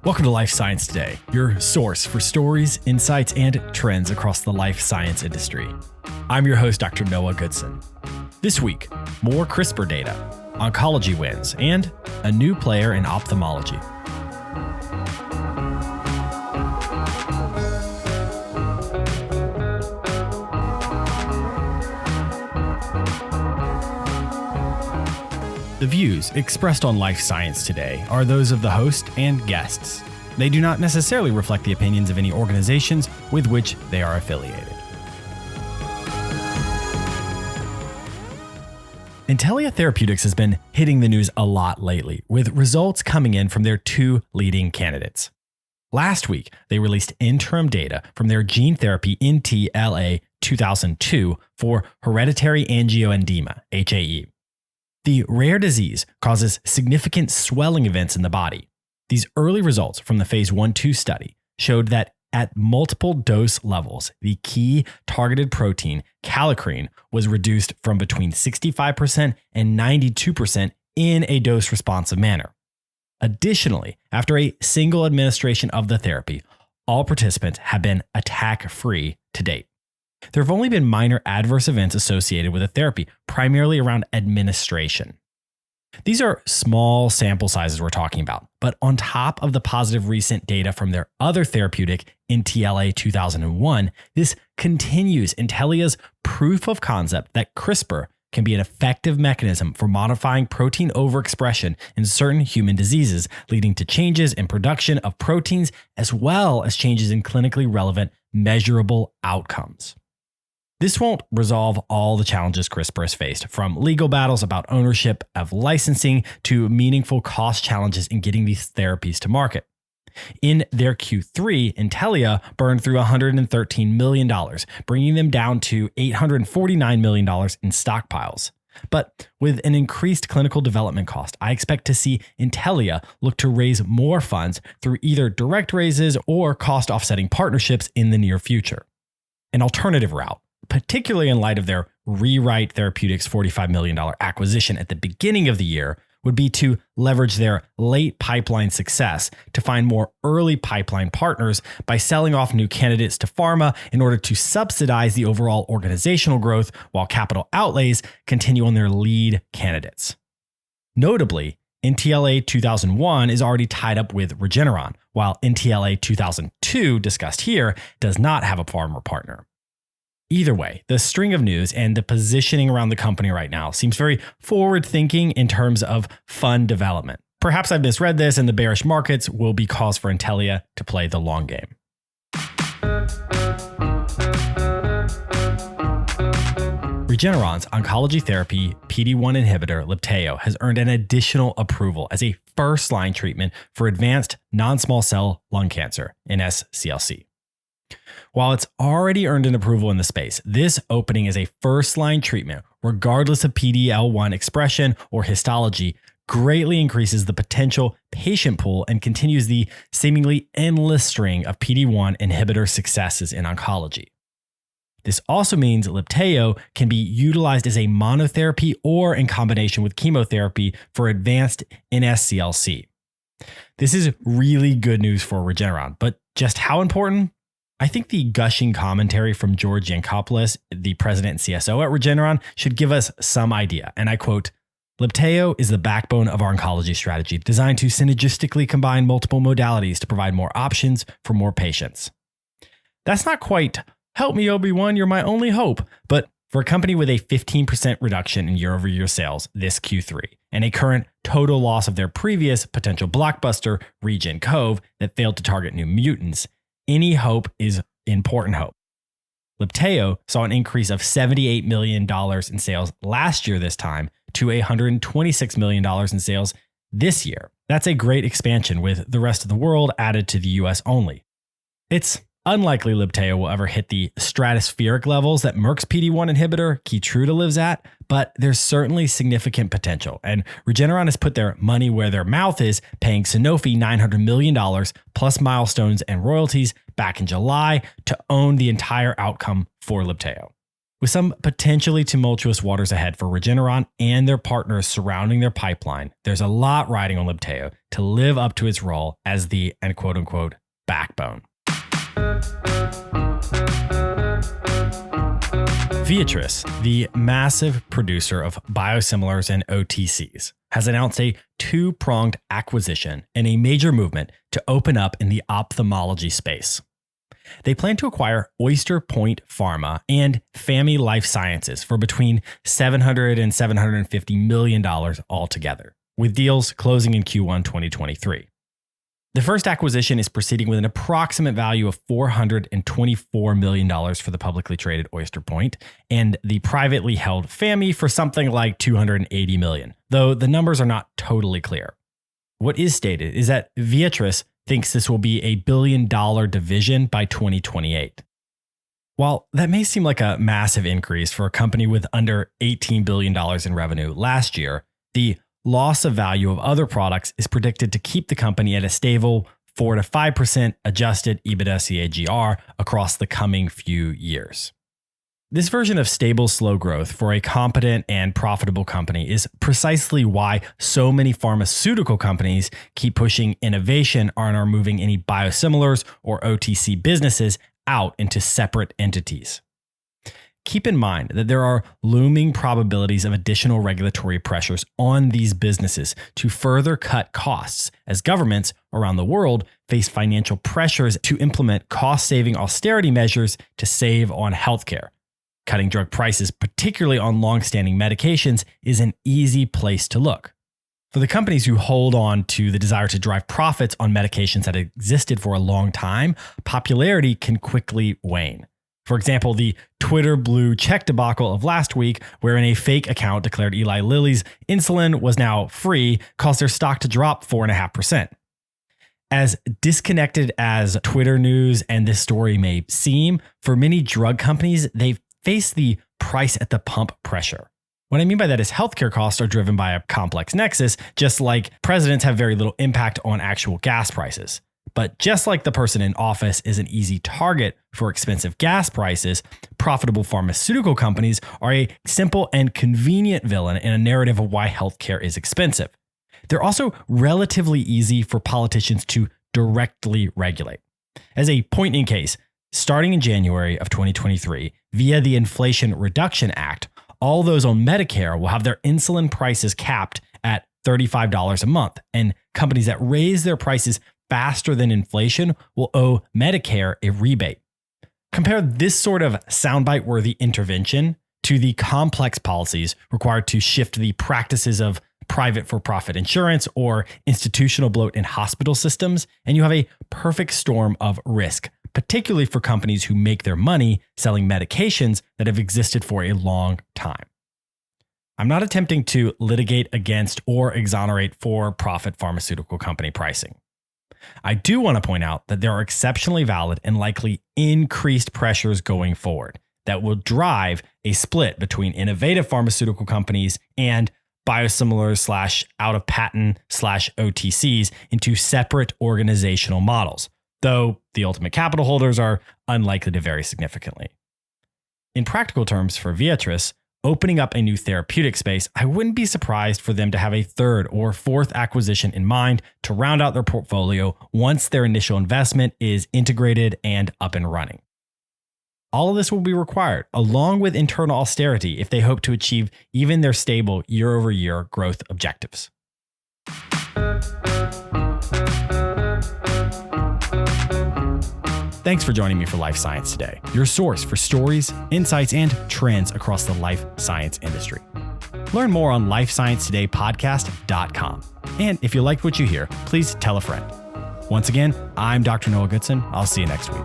Welcome to Life Science Today, your source for stories, insights, and trends across the life science industry. I'm your host, Dr. Noah Goodson. This week, more CRISPR data, oncology wins, and a new player in ophthalmology. The views expressed on Life Science Today are those of the host and guests. They do not necessarily reflect the opinions of any organizations with which they are affiliated. Intellia Therapeutics has been hitting the news a lot lately, with results coming in from their two leading candidates. Last week, they released interim data from their gene therapy Intellia 2002 for hereditary angioedema, HAE. The rare disease causes significant swelling events in the body. These early results from the phase 1-2 study showed that at multiple dose levels, the key targeted protein, kallikrein, was reduced from between 65% and 92% in a dose-responsive manner. Additionally, after a single administration of the therapy, all participants have been attack-free to date. There have only been minor adverse events associated with the therapy, primarily around administration. These are small sample sizes we're talking about, but on top of the positive recent data from their other therapeutic, Intellia 2001, this continues Intellia's proof of concept that CRISPR can be an effective mechanism for modifying protein overexpression in certain human diseases, leading to changes in production of proteins as well as changes in clinically relevant measurable outcomes. This won't resolve all the challenges CRISPR has faced, from legal battles about ownership of licensing to meaningful cost challenges in getting these therapies to market. In their Q3, Intellia burned through $113 million, bringing them down to $849 million in stockpiles. But with an increased clinical development cost, I expect to see Intellia look to raise more funds through either direct raises or cost offsetting partnerships in the near future. An alternative route, particularly in light of their Rewrite Therapeutics $45 million acquisition at the beginning of the year, would be to leverage their late pipeline success to find more early pipeline partners by selling off new candidates to Pharma in order to subsidize the overall organizational growth while capital outlays continue on their lead candidates. Notably, Intellia 2001 is already tied up with Regeneron, while Intellia 2002, discussed here, does not have a Pharma partner. Either way, the string of news and the positioning around the company right now seems very forward-thinking in terms of fund development. Perhaps I've misread this and the bearish markets will be cause for Intellia to play the long game. Regeneron's oncology therapy PD-1 inhibitor Libtayo has earned an additional approval as a first-line treatment for advanced non-small cell lung cancer, NSCLC. While it's already earned an approval in the space, this opening as a first-line treatment, regardless of PD-L1 expression or histology, greatly increases the potential patient pool and continues the seemingly endless string of PD-1 inhibitor successes in oncology. This also means Libtayo can be utilized as a monotherapy or in combination with chemotherapy for advanced NSCLC. This is really good news for Regeneron, but just how important? I think the gushing commentary from George Yancopoulos, the president and CSO at Regeneron, should give us some idea. And I quote, "Libtayo is the backbone of our oncology strategy, designed to synergistically combine multiple modalities to provide more options for more patients." That's not quite, "Help me, Obi-Wan, you're my only hope." But for a company with a 15% reduction in year-over-year sales this Q3 and a current total loss of their previous potential blockbuster, RegenCove, that failed to target new mutants, any hope is important hope. Libtayo saw an increase of $78 million in sales last year this time to $126 million in sales this year. That's a great expansion with the rest of the world added to the US only. It's unlikely Libtayo will ever hit the stratospheric levels that Merck's PD-1 inhibitor Keytruda lives at, but there's certainly significant potential, and Regeneron has put their money where their mouth is, paying Sanofi $900 million plus milestones and royalties back in July to own the entire outcome for Libtayo. With some potentially tumultuous waters ahead for Regeneron and their partners surrounding their pipeline, there's a lot riding on Libtayo to live up to its role as the, and quote unquote, backbone. Viatris, the massive producer of biosimilars and OTCs, has announced a two-pronged acquisition and a major movement to open up in the ophthalmology space. They plan to acquire Oyster Pharma and Famy Life Sciences for between $700 and $750 million altogether, with deals closing in Q1 2023. The first acquisition is proceeding with an approximate value of $424 million for the publicly traded Oyster and the privately held Famy for something like $280 million, though the numbers are not totally clear. What is stated is that Viatris thinks this will be a $1 billion division by 2028. While that may seem like a massive increase for a company with under $18 billion in revenue last year, the loss of value of other products is predicted to keep the company at a stable 4 to 5% adjusted EBITDA CAGR across the coming few years. This version of stable, slow growth for a competent and profitable company is precisely why so many pharmaceutical companies keep pushing innovation and are moving any biosimilars or OTC businesses out into separate entities. Keep in mind that there are looming probabilities of additional regulatory pressures on these businesses to further cut costs as governments around the world face financial pressures to implement cost-saving austerity measures to save on healthcare. Cutting drug prices, particularly on long-standing medications, is an easy place to look. For the companies who hold on to the desire to drive profits on medications that existed for a long time, popularity can quickly wane. For example, the Twitter blue check debacle of last week, wherein a fake account declared Eli Lilly's insulin was now free, caused their stock to drop 4.5%. As disconnected as Twitter news and this story may seem, for many drug companies, they've faced the price at the pump pressure. What I mean by that is healthcare costs are driven by a complex nexus, just like presidents have very little impact on actual gas prices. But just like the person in office is an easy target for expensive gas prices, profitable pharmaceutical companies are a simple and convenient villain in a narrative of why healthcare is expensive. They're also relatively easy for politicians to directly regulate. As a point in case, starting in January of 2023, via the Inflation Reduction Act, all those on Medicare will have their insulin prices capped at $35 a month, and companies that raise their prices faster than inflation will owe Medicare a rebate. Compare this sort of soundbite-worthy intervention to the complex policies required to shift the practices of private for-profit insurance or institutional bloat in hospital systems, and you have a perfect storm of risk, particularly for companies who make their money selling medications that have existed for a long time. I'm not attempting to litigate against or exonerate for-profit pharmaceutical company pricing. I do want to point out that there are exceptionally valid and likely increased pressures going forward that will drive a split between innovative pharmaceutical companies and biosimilars / out of patent / OTCs into separate organizational models, though the ultimate capital holders are unlikely to vary significantly. In practical terms for Viatris, opening up a new therapeutic space, I wouldn't be surprised for them to have a third or fourth acquisition in mind to round out their portfolio once their initial investment is integrated and up and running. All of this will be required, along with internal austerity, if they hope to achieve even their stable year-over-year growth objectives. Thanks for joining me for Life Science Today, your source for stories, insights, and trends across the life science industry. Learn more on lifesciencetodaypodcast.com. And if you liked what you hear, please tell a friend. Once again, I'm Dr. Noah Goodson. I'll see you next week.